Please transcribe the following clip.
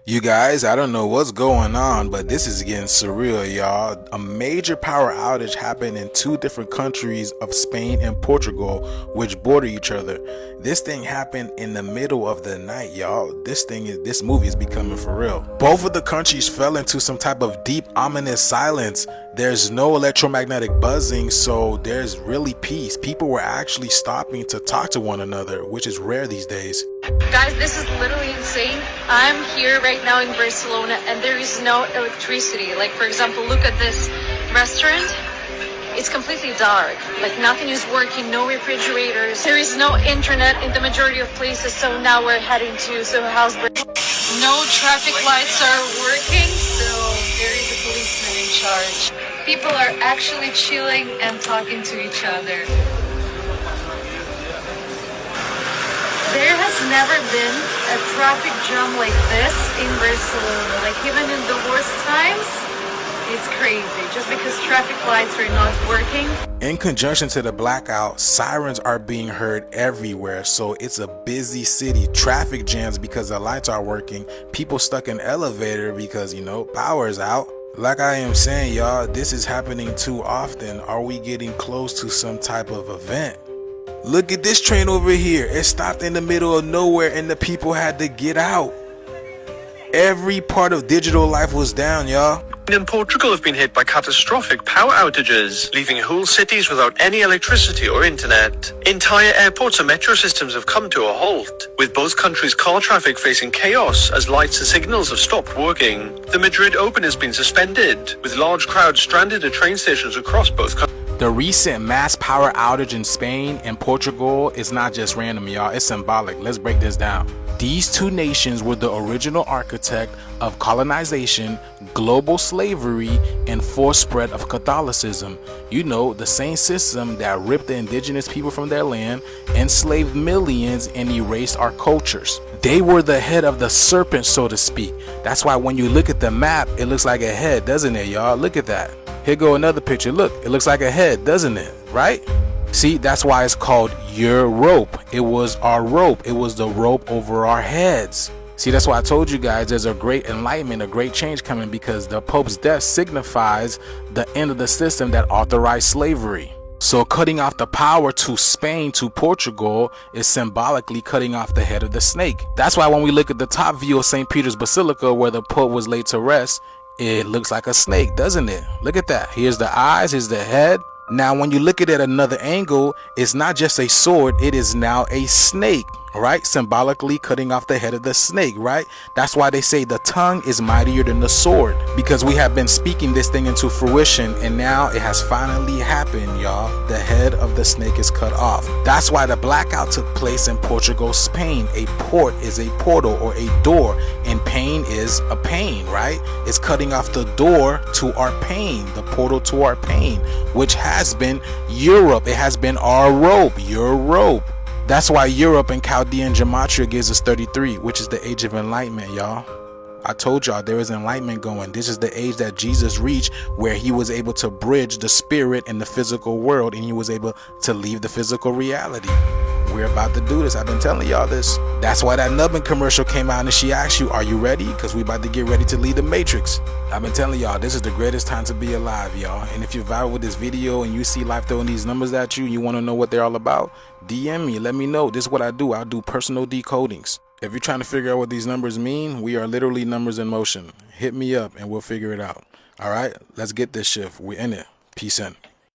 You guys, I don't know what's going on, but this is getting surreal, y'all. A major power outage happened in two different countries of Spain and Portugal, which border each other. This thing happened in the middle of the night, y'all. This movie is becoming for real. Both of the countries fell into some type of deep, ominous silence. There's no electromagnetic buzzing, so there's really peace. People were actually stopping to talk to one another, which is rare these days. Guys, this is literally insane. I'm here right now in Barcelona and there is no electricity. Like, for example, look at this restaurant. It's completely dark. Like, nothing is working, no refrigerators. There is no internet in the majority of places, so now we're heading to Houseburg. No traffic lights are working, so there is a policeman in charge. People are actually chilling and talking to each other. There has never been a traffic jam like this in Barcelona. Like, even in the worst times, it's crazy. Just because traffic lights are not working. In conjunction to the blackout, sirens are being heard everywhere, so it's a busy city. Traffic jams because the lights are working. People stuck in elevator because, power is out. Like I am saying, y'all, this is happening too often. Are we getting close to some type of event? Look at this train over here. It stopped in the middle of nowhere and the people had to get out. Every part of digital life was down, y'all. In Portugal have been hit by catastrophic power outages, leaving whole cities without any electricity or internet. Entire airports and metro systems have come to a halt, with both countries' car traffic facing chaos as lights and signals have stopped working. The Madrid Open has been suspended, with large crowds stranded at train stations across both countries. The recent mass power outage in Spain and Portugal is not just random, y'all. It's symbolic. Let's break this down. These two nations were the original architect of colonization, global slavery, and forced spread of Catholicism. The same system that ripped the indigenous people from their land, enslaved millions, and erased our cultures. They were the head of the serpent, so to speak. That's why when you look at the map, it looks like a head, doesn't it, y'all? Look at that. Here go another picture. Look, it looks like a head, doesn't it? Right? See, that's why it's called your rope. It was our rope. It was the rope over our heads. See, that's why I told you guys there's a great enlightenment, a great change coming, because the Pope's death signifies the end of the system that authorized slavery. So cutting off the power to Spain, to Portugal, is symbolically cutting off the head of the snake. That's why when we look at the top view of St. Peter's Basilica, where the Pope was laid to rest, it looks like a snake, doesn't it? Look at that. Here's the eyes, here's the head. Now, when you look at it at another angle, it's not just a sword, it is now a snake, right? Symbolically cutting off the head of the snake, right? That's why they say the tongue is mightier than the sword, because we have been speaking this thing into fruition, and now it has finally happened, y'all. The head of the snake is cut off. That's why the blackout took place in Portugal, Spain. A port is a portal or a door, and pain is a pain, right? It's cutting off the door to our pain, the portal to our pain, which has been Europe. It has been our rope, your rope. That's why Europe and Chaldean gematria gives us 33, which is the age of enlightenment, y'all. I told y'all there is enlightenment going. This is the age that Jesus reached, where he was able to bridge the spirit and the physical world, and he was able to leave the physical reality. We're about to do this. I've been telling y'all this. That's why that Nubbin commercial came out and she asked you, are you ready? Because we about to get ready to leave the matrix. I've been telling y'all, this is the greatest time to be alive, y'all. And if you're vibe with this video and you see life throwing these numbers at you and you want to know what they're all about, DM me, let me know. This is what I do. I'll do personal decodings. If you're trying to figure out what these numbers mean, we are literally numbers in motion. Hit me up and we'll figure it out. All right, let's get this shift. We're in it. Peace in.